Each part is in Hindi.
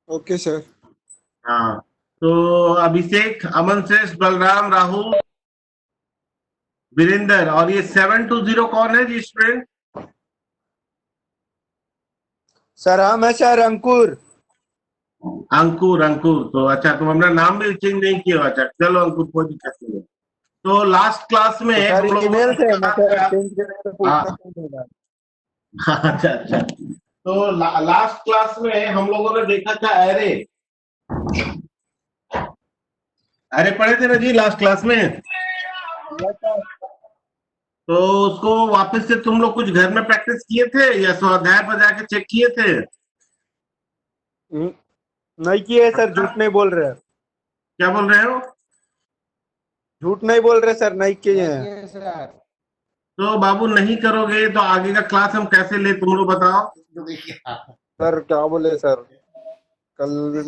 Okay sir. हाँ, तो अभिषेक, अमन श्रेष्ठ, बलराम, राहुल, वीरेंद्र, और ये 720 कौन है जी स्टूडेंट? सर हम है सर अंकुर। अंकुर। अंकुर तो अच्छा, तुम अपना नाम भी चेंज नहीं किया हो। अच्छा चलो अंकुर, कोई दिक्कत नहीं है। तो लास्ट क्लास में तो सर हम लोगों ईमेल ने से मैं कहा सर था। चेंज करने तो पूछना हाँ। चाहूंगा सर। अच्छा अच्छा। तो लास्ट क्लास में हम लोगों ने देखा था एरे। एरे पढ़े थे ना जी लास्ट क्लास में? Yes sir. तो उसको वापस से तुम लोग कुछ घर में प्रैक्टिस किए थे या स्वाध्याय पर जाके चेक किए थे? हम्म, नहीं किए सर, झूठ नहीं बोल रहे। क्या बोल रहे हो? झूठ नहीं बोल रहे सर, नहीं किए नहीं हैं। किए सर। तो बाबू नहीं करोगे तो आगे का क्लास हम कैसे ले, तुम लोग बताओ। सर क्या बोले सर, कल हम्म?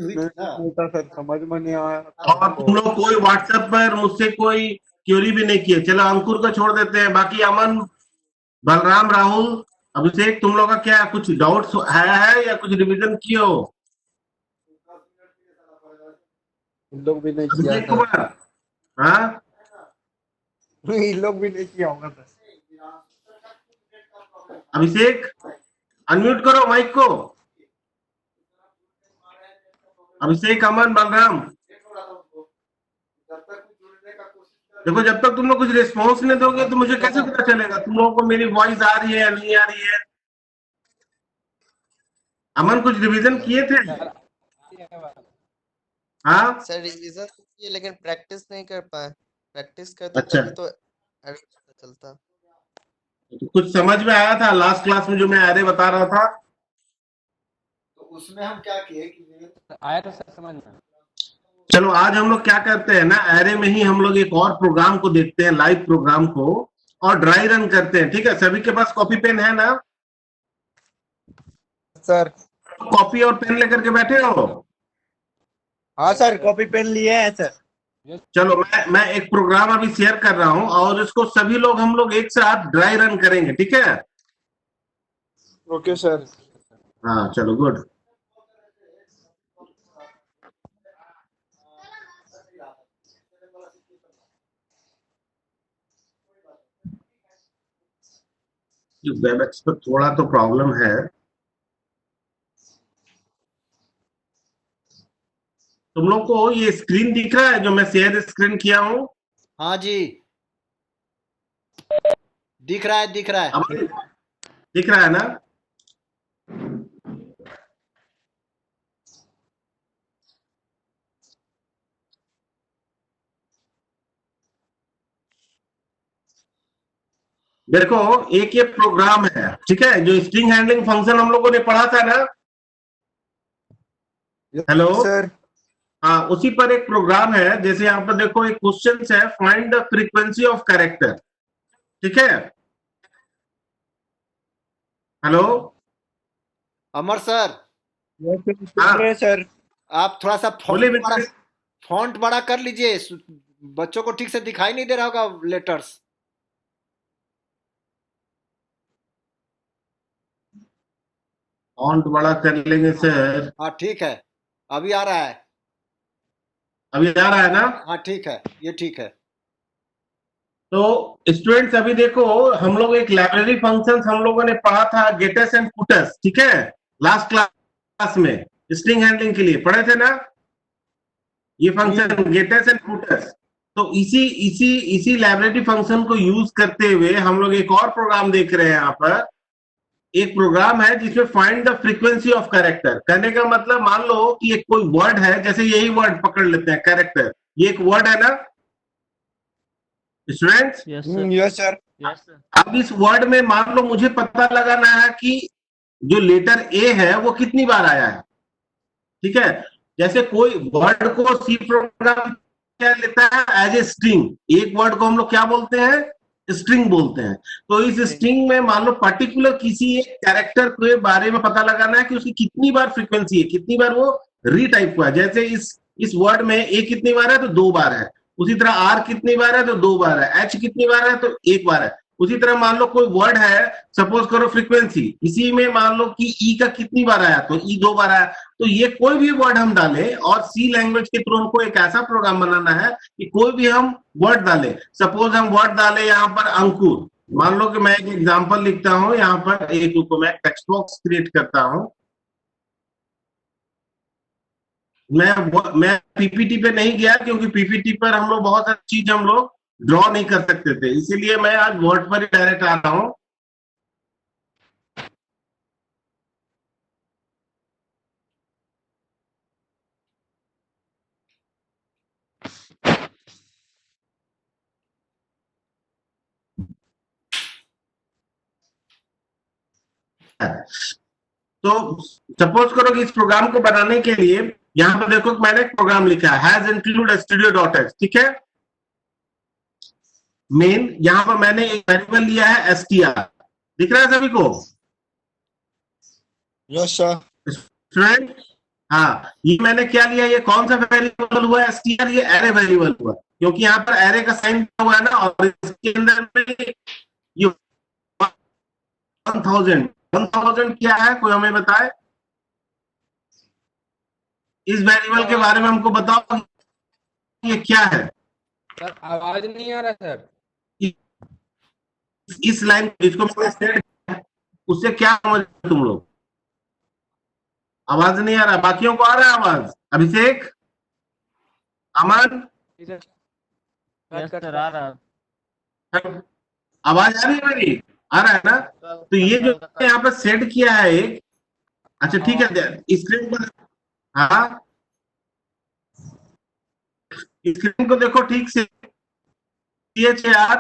नहीं था सर, समझ में नहीं आया और तो। तुम लोग कोई व्हाट्सएप पर मुझसे कोई क्यूरी भी नहीं किए। चलो अंकुर को छोड़ देते हैं, बाकी अमन, बलराम, राहुल, अभिषेक, तुम लोग का क्या कुछ डाउट्स है या कुछ रिवीजन किए हो? इन लोग भी नहीं किया अभिषेक सर। कुमार। हाँ। इन लोग भी नहीं किया होगा सर। अभिषेक, अनम्यूट करो माइक को। अभिषेक, अमन, बलराम, देखो जब तक तुम लोग कुछ रिस्पॉन्स नहीं दोगे तो मुझे कैसे पता चलेगा तुम लोगों को मेरी वॉइस आ रही है या नहीं आ रही है। अमन कुछ रिवीजन किए थे? हाँ। सर रिवीजन तो किए लेकिन प्रैक्टिस नहीं कर पाए। प्रैक्टिस करते अच्छा, तभी तो error पता चलता। तो कुछ समझ में आया था लास्ट क्लास में जो मैं अरे बता रहा था? तो उसमें हम क्या किए कि आया तो सर समझ में। चलो आज हम लोग क्या करते हैं ना, एरे में ही हम लोग एक और प्रोग्राम को देखते हैं, लाइव प्रोग्राम को, और ड्राई रन करते हैं। ठीक है, सभी के पास कॉपी पेन है ना? सर कॉपी और पेन लेकर के बैठे हो? हाँ सर, कॉपी पेन लिए हैं सर। चलो मैं एक प्रोग्राम अभी शेयर कर रहा हूं और इसको सभी लोग हम लोग एक साथ ड्राई रन करेंगे, ठीक है? Okay sir. हाँ चलो, गुड। वेबएक्स पर थोड़ा तो प्रॉब्लम है। तुम लोग को ये स्क्रीन दिख रहा है जो मैं शेयर स्क्रीन किया हूं? हाँ जी, दिख रहा है दिख रहा है। अब दिख रहा है ना? देखो, एक ये प्रोग्राम है, ठीक है, जो स्ट्रिंग हैंडलिंग फंक्शन हम लोगों ने पढ़ा था ना। हेलो। सर हाँ, उसी पर एक प्रोग्राम है। जैसे यहाँ पर देखो एक क्वेश्चन है, find the frequency of character. ठीक है। हेलो। अमर सर, हाँ सर आप थोड़ा सा बोले बेटे। फॉन्ट बड़ा कर लीजिए, बच्चों को ठीक से दिखाई नहीं दे रहा होगा लेटर्स। फॉन्ट बड़ा कर लेंगे सर। हाँ ठीक है, अभी आ रहा है। अभी आ रहा है ना? हाँ ठीक है, ये ठीक है। तो स्टूडेंट्स अभी देखो, हम लोग एक लाइब्रेरी फंक्शंस हम लोगों ने पढ़ा था, गेटस एंड पुटस, ठीक है, लास्ट क्लास में स्ट्रिंग हैंडलिंग के लिए पढ़े थे ना ये फंक्शन गेटस एंड पुटस। तो इसी इसी इसी लाइब्रेरी फंक्शन को यूज करते हुए हम लोग एक और प्रोग्राम देख रहे हैं यहाँ पर। एक प्रोग्राम है जिसमें find the frequency of character. कहने का मतलब, मान लो कि एक कोई वर्ड है, जैसे यही वर्ड पकड़ लेते हैं, कैरेक्टर, ये एक वर्ड है ना students? Yes sir. Yes sir. अब इस वर्ड में मान लो मुझे पता लगाना है कि जो लेटर ए है वो कितनी बार आया है। ठीक है, जैसे कोई वर्ड को सी प्रोग्राम क्या लेता है, एज ए स्ट्रिंग। एक वर्ड को हम लोग क्या बोलते हैं, स्ट्रिंग बोलते हैं। तो इस स्ट्रिंग में मान लो पर्टिकुलर किसी एक कैरेक्टर के बारे में पता लगाना है कि उसकी कितनी बार फ्रीक्वेंसी है, कितनी बार वो रीटाइप हुआ है। जैसे इस वर्ड में ए कितनी बार है तो 2 बार है, उसी तरह आर कितनी बार है तो 2 बार है, एच कितनी बार है तो 1 बार है। उसी तरह मान लो कोई वर्ड है, सपोज करो फ्रीक्वेंसी, इसी में मान लो कि ई का कितनी बार आया, तो ई 2 बार आया, तो ये कोई भी वर्ड हम डालें, और सी लैंग्वेज के थ्रू हमको एक ऐसा प्रोग्राम बनाना है कि कोई भी हम वर्ड डालें, सपोज हम वर्ड डालें यहाँ पर अंकुर, मान लो कि मैं एक एग्जाम्पल लिखता हूं यहाँ पर, एक रुको मैं टेक्स्ट बॉक्स क्रिएट करता हूं, मैं पीपीटी पे नहीं गया क्योंकि पीपीटी पर हम लोग बहुत सारी चीज हम लोग ड्रॉ नहीं कर सकते थे, इसीलिए मैं आज वर्ड पर ही डायरेक्ट आ रहा हूं। तो सपोज करो कि इस प्रोग्राम को बनाने के लिए यहां पर देखो मैंने एक प्रोग्राम लिखा है, हैज इंक्लूड studio.h, ठीक है। मेन यहां पर मैंने एक वेरिएबल लिया है str, दिख रहा है सभी को? Yes sir. स्टूडेंट, हाँ, ये मैंने क्या लिया, ये कौन सा वेरिएबल हुआ str, ये एरे वेरिएबल हुआ, क्योंकि यहाँ पर एरे का साइन हुआ है ना, और इसके अंदर में ये 1000 क्या है, कोई हमें बताए इस वेरिएबल के बारे में, हमको बताओ ये क्या है। सर आवाज नहीं आ रहा सर। इस लाइन जिसको मैंने सेट किया, उससे क्या समझ तुम लोग? आवाज नहीं आ रहा, बाकियों को आ रहा है आवाज? अभिषेक, अमन, सर आ रहा। आवाज आ रही है मेरी? आ रहा है ना? तो ये जो यहाँ पर सेट किया है एक, अच्छा ठीक है, स्क्रीन पर, हाँ स्क्रीन को देखो ठीक से, CHAR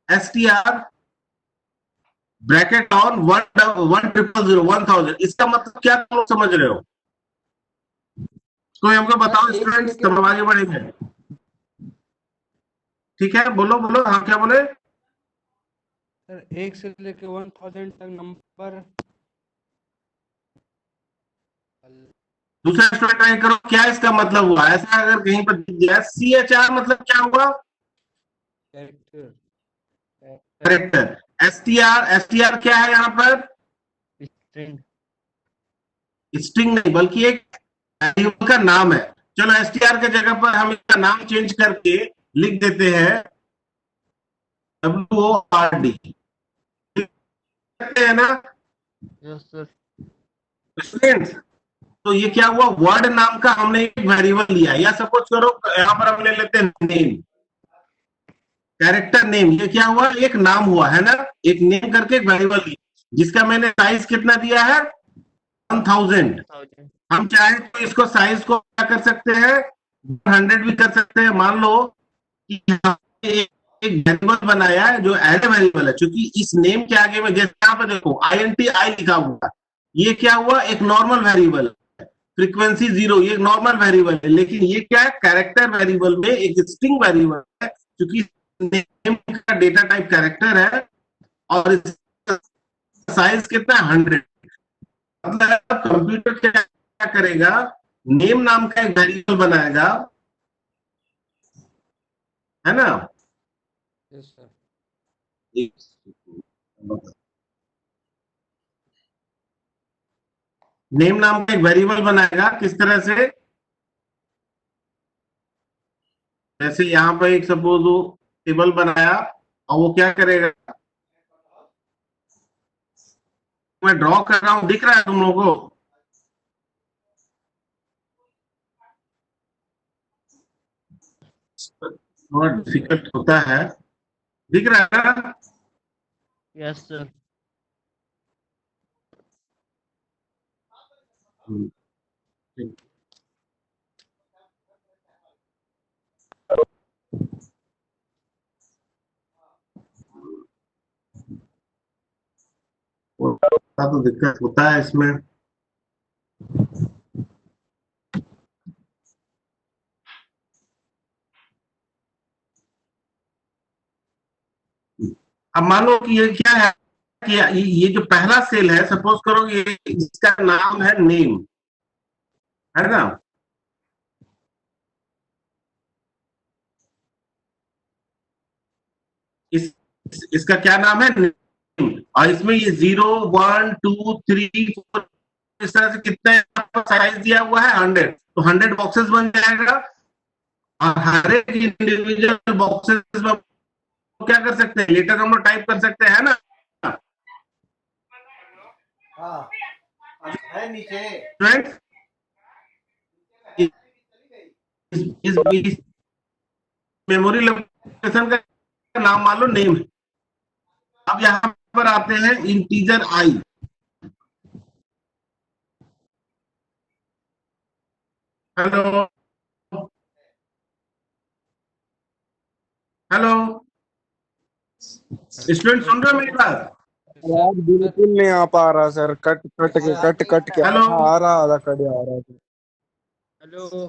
STR ब्रैकेट ऑन 1000, इसका मतलब क्या तुम लोग समझ रहे हो? कोई हमको बताओ स्टूडेंट्स, तब हम आगे बढ़ेंगे। ठीक है, बोलो बोलो, हाँ क्या बोले? सर 1 से लेके 1000 तक नंबर। दूसरा स्टूडेंट ट्राई करो, क्या इसका मतलब हुआ? ऐसा अगर कहीं पर दिख जाए, CHR मतलब क्या हुआ? कैरेक्टर। करेक्टर। STR क्या है यहाँ पर? स्ट्रिंग। स्ट्रिंग नहीं, बल्कि एक वेरिएबल का नाम है। चलो STR के जगह पर हम इसका नाम चेंज करके लिख देते हैं WORD, है ना यस सर। स्टूडेंट्स? तो ये क्या हुआ, वर्ड नाम का हमने एक वेरिएबल लिया, या सपोज करो यहाँ पर हम ले लेते हैं नेम, कैरेक्टर नेम, ये क्या हुआ, एक नाम हुआ है ना, एक नेम करके एक वेरिएबल लिया, जिसका मैंने साइज कितना दिया है, 1000। हम चाहे तो इसको साइज को क्या कर सकते हैं, 100 भी कर सकते हैं। मान लो कि यहाँ पे एक वेरिएबल बनाया है जो एरे वेरिएबल है, क्योंकि इस नेम के आगे में, जैसे यहाँ पे देखो INTI लिखा हुआ, ये क्या हुआ, एक नॉर्मल वेरिएबल, फ्रीक्वेंसी 0, ये एक नॉर्मल वेरिएबल है, लेकिन ये क्या है, कैरेक्टर वेरिएबल में एक स्ट्रिंग वेरिएबल है, क्योंकि नेम का डेटा टाइप कैरेक्टर है, और इसका साइज कितना, 100। मतलब कंप्यूटर क्या करेगा, नेम नाम का एक वेरिएबल बनाएगा, है ना। Yes sir. नेम नाम का एक वेरिएबल बनाएगा, किस तरह से, जैसे यहां पर एक सपोज वो टेबल बनाया, और वो क्या करेगा, मैं ड्रॉ कर रहा हूं, दिख रहा है तुम लोगों को? थोड़ा डिफिकल्ट होता है, दिख रहा है ना? Yes sir. ठीक। तो दिक्कत होता है इसमें। अब मानो कि ये क्या है कि ये जो पहला सेल है, सपोज करो ये, इसका नाम है नेम, है ना। इस इसका क्या नाम है, नेम। और इसमें ये 0, 1, 2, 3, 4 इस तरह से कितने साइज दिया हुआ है 100, तो 100 बॉक्सेस बन जाएगा। और हर एक इंडिविजुअल बॉक्सेस में क्या कर सकते हैं, लेटर हम लोग टाइप कर सकते हैं ना। हाँ है नीचे। फ्रेंड्स इस मेमोरी लोकेशन का नाम मान लो नेम है। अब यहां पर आते हैं इंटीजर आई। हेलो हेलो स्टूडेंट, सुन रहे हो मेरी बात? आवाज बिल्कुल नहीं आ पा रहा सर, कट के हेलो आ रहा, आधा कट आ रहा है। Hello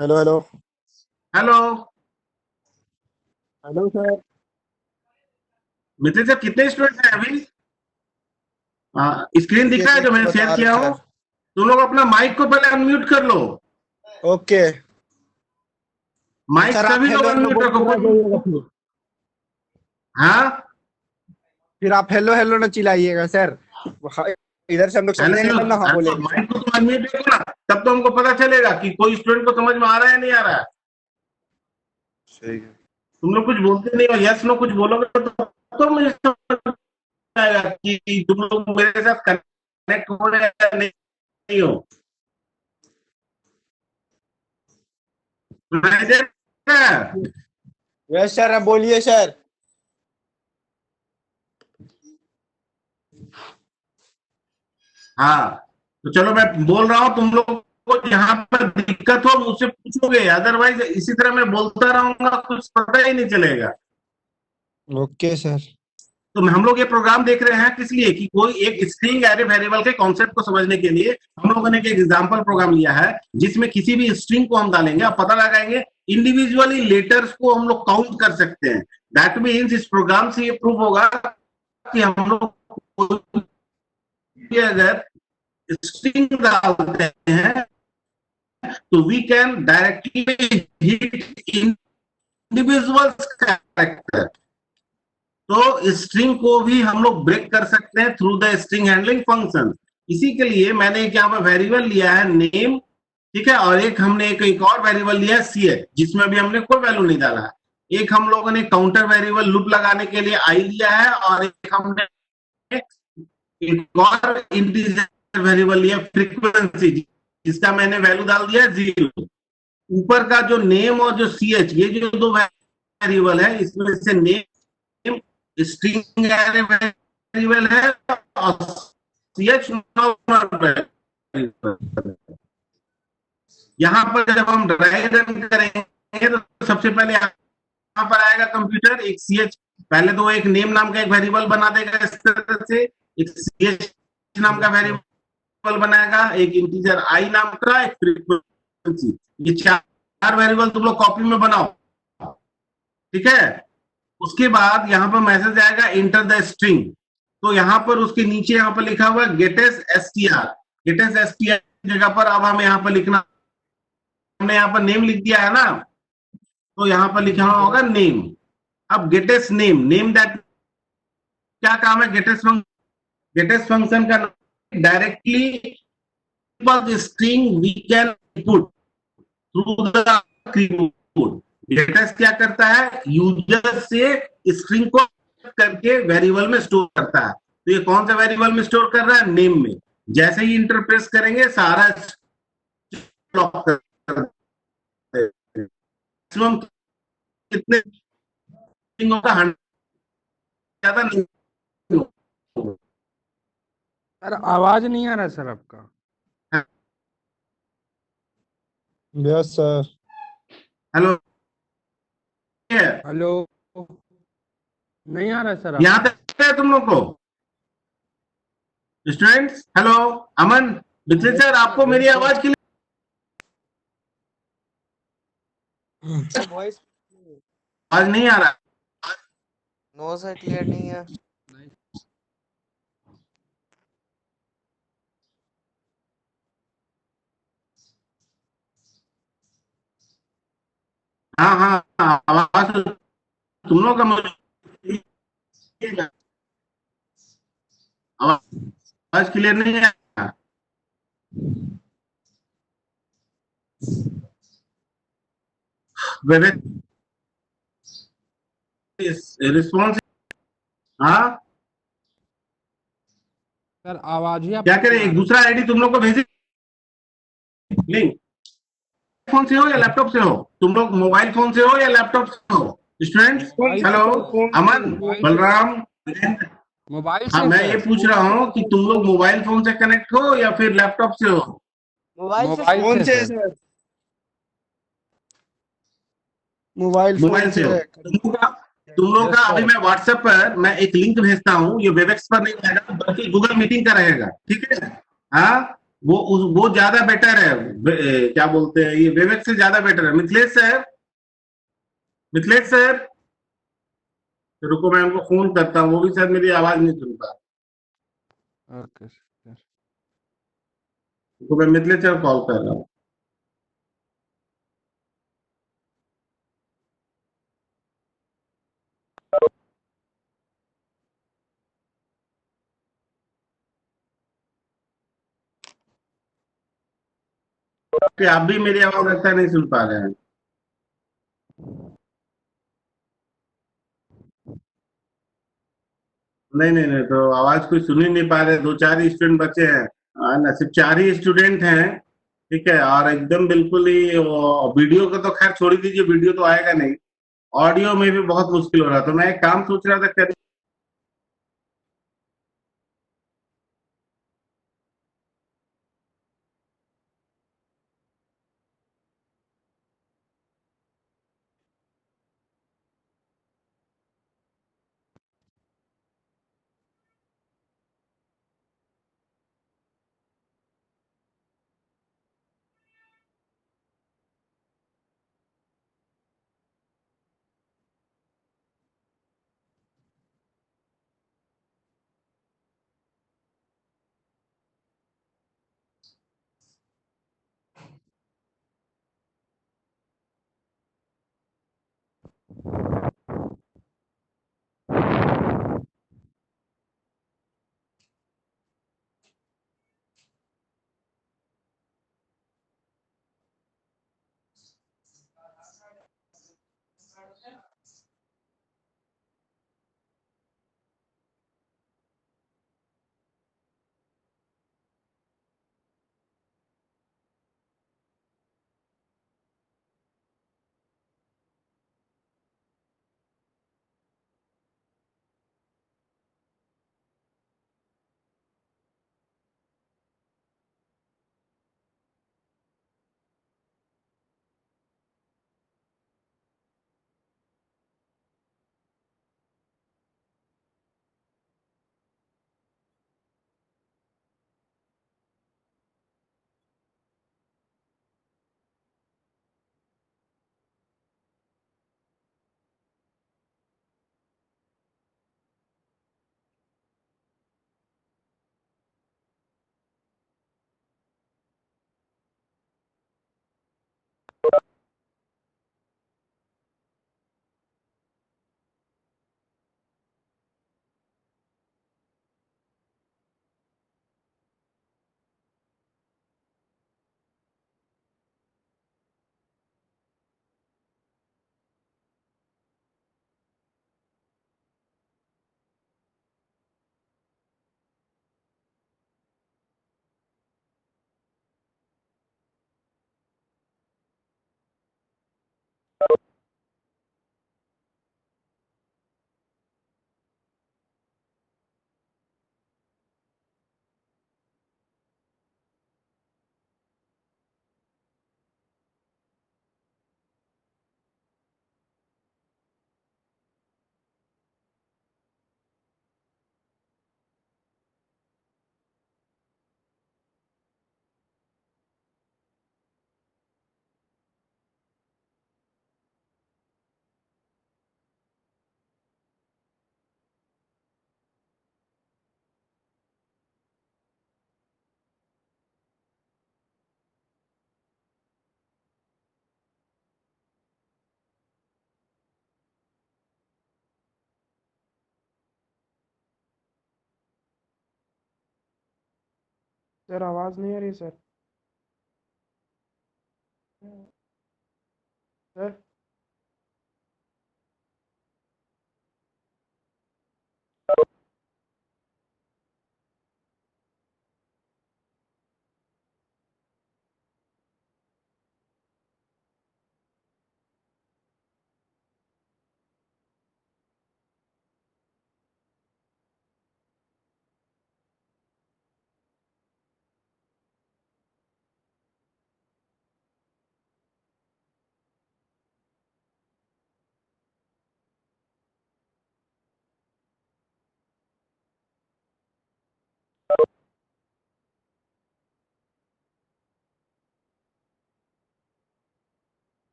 hello hello hello hello sir. Mitra sir, कितने स्टूडेंट हैं अभी? स्क्रीन दिख रहा है जो मैंने शेयर किया हो? तुम लोग अपना माइक को पहले अनम्यूट कर लो। ओके माइक सर, आप सभी लोग हेलो हेलो अनम्यूट बोलते रह जाइएगा रखो। फिर। हाँ फिर आप हेलो हेलो न चिल्लाइएगा सर, इधर से हम लोग समझेंगे तब ना हाँ बोलेंगे सर। माइक को तुम अनम्यूट करो ना, तब तो हमको पता चलेगा कि कोई स्टूडेंट को समझ में आ रहा है नहीं आ रहा है। सही है। तुम लोग कुछ बोलते नहीं हो, यस नो कुछ बोलोगे तो मुझे समझ आएगा कि तुम लोग मेरे साथ कनेक्ट हो रहे हैं या नहीं हो। सुनाई दे रहा है? यस सर, आप बोलिए सर। हाँ तो चलो मैं बोल रहा हूँ, तुम लोग को यहाँ पर दिक्कत हो मुझसे पूछोगे, अदरवाइज इसी तरह मैं बोलता रहूंगा, कुछ पता ही नहीं चलेगा। Okay sir. तो हम लोग ये प्रोग्राम देख रहे हैं किस लिए, कि कोई एक स्ट्रिंग एरे वेरिएबल के कॉन्सेप्ट को समझने के लिए हम लोगों ने एक एग्जांपल प्रोग्राम लिया है, जिसमें किसी भी स्ट्रिंग को हम डालेंगे और पता लगाएंगे, इंडिविजुअली लेटर्स को हम लोग काउंट कर सकते हैं। दैट मीन्स इस प्रोग्राम से ये प्रूव होगा कि हम लोग अगर स्ट्रिंग डालते हैं तो we can directly hit individual character. तो स्ट्रिंग को भी हम लोग ब्रेक कर सकते हैं through the string handling function. इसी के लिए मैंने एक यहाँ पर वेरिएबल लिया है नेम, ठीक है, और एक हमने एक और वेरिएबल लिया है ch, जिसमें अभी हमने कोई वैल्यू नहीं डाला है। एक हम लोगों ने काउंटर वेरिएबल लूप लगाने के लिए आई लिया है, और एक हमने एक और इंटीजर वेरिएबल लिया फ्रीक्वेंसी, जिसका मैंने वैल्यू डाल दिया 0। ऊपर का जो नेम और जो ch, ये जो दो वेरिएबल है, इसमें से नेम स्ट्रिंग एरे वेरिएबल है और ch नॉर्मल वेरिएबल। यहां पर जब हम ड्राइव रन करेंगे तो सबसे पहले यहां पर आएगा कंप्यूटर, एक ch, पहले तो एक नेम नाम का एक वेरिएबल बना देगा इस तरह से, एक ch नाम का वेरिएबल बनाएगा, एक इंटीजर i नाम का, एक फ्रीक्वेंसी। ये चार वेरिएबल तुम लोग कॉपी में बनाओ, ठीक है। उसके बाद यहाँ पर मैसेज आएगा इंटर द स्ट्रिंग, तो यहाँ पर उसके नीचे यहाँ पर लिखा हुआ गेटेस एसटीआर। गेटेस एसटीआर जगह पर अब हमें यहाँ पर लिखना, हमने यहाँ पर नेम लिख दिया है ना, तो यहाँ पर लिखा होगा नेम। अब गेटेस नेम, नेम दैट क्या काम है, गेटेस फंक्शन का directly string we can put through the keyboard. Gets क्या करता है, यूजर से स्ट्रिंग को करके वेरिएबल में स्टोर करता है। तो ये कौन सा वेरिएबल में स्टोर कर रहा है, नेम में। जैसे ही इंटरप्रेस करेंगे सारा लॉक कर मैक्सिमम कितने होगा, 100 ज्यादा नहीं। सर आवाज नहीं आ रहा सर आपका। Yes sir. हेलो, हेलो नहीं आ रहा सर यहाँ आपका। तक है तुम लोग को स्टूडेंट्स? हेलो अमन, विजय सर, आपको मेरी आवाज क्लियर? वॉइस आवाज नहीं आ रहा? नो सर, क्लियर नहीं है। हाँ हाँ हाँ, आवाज तो तुम लोग का मुझे आवाज क्लियर नहीं है? रिस्पॉन्स। हाँ, सर आवाज ही क्या आपकी करें, नहीं आ एक रहा। दूसरा आईडी तुम लोग को भेजे लिंक। फोन से हो या लैपटॉप से हो? तुम लोग मोबाइल फोन से हो या लैपटॉप से हो स्टूडेंट्स? मोबाइल हेलो, अमन, मोबाइल से बलराम। मोबाइल हाँ, से मैं ये सर। पूछ रहा हूँ कि तुम लोग मोबाइल फोन से कनेक्ट हो या फिर लैपटॉप से हो? मोबाइल से मोबाइल फोन से से sir. Sir, mobile phone mobile से से। हो तुम लोग का यस अभी सर। मैं व्हाट्सएप पर मैं एक लिंक भेजता हूँ, ये वेबएक्स पर नहीं रहेगा बल्कि गूगल मीटिंग का रहेगा, ठीक है? हाँ, वो ज्यादा बेटर है। क्या बोलते हैं, ये वेबएक्स से ज्यादा बेटर है। मिथिलेश सर, मिथिलेश सर, रुको मैं उनको फोन करता हूँ, वो भी शायद मेरी आवाज नहीं सुनता। Okay sir. रुको, मैं मिथिलेश सर कॉल कर रहा हूँ। कि आप भी मेरी आवाज लगता नहीं सुन पा रहे हैं। नहीं नहीं नहीं, तो आवाज कोई सुन ही नहीं पा रहे, दो चार ही स्टूडेंट बचे हैं। ना, सिर्फ चार ही स्टूडेंट हैं, ठीक है? और एकदम बिल्कुल ही वीडियो का तो खैर छोड़ ही दीजिए, वीडियो तो आएगा नहीं। ऑडियो में भी बहुत मुश्किल हो रहा, तो मैं एक काम सोच रहा था कर। सर आवाज नहीं आ रही सर। सर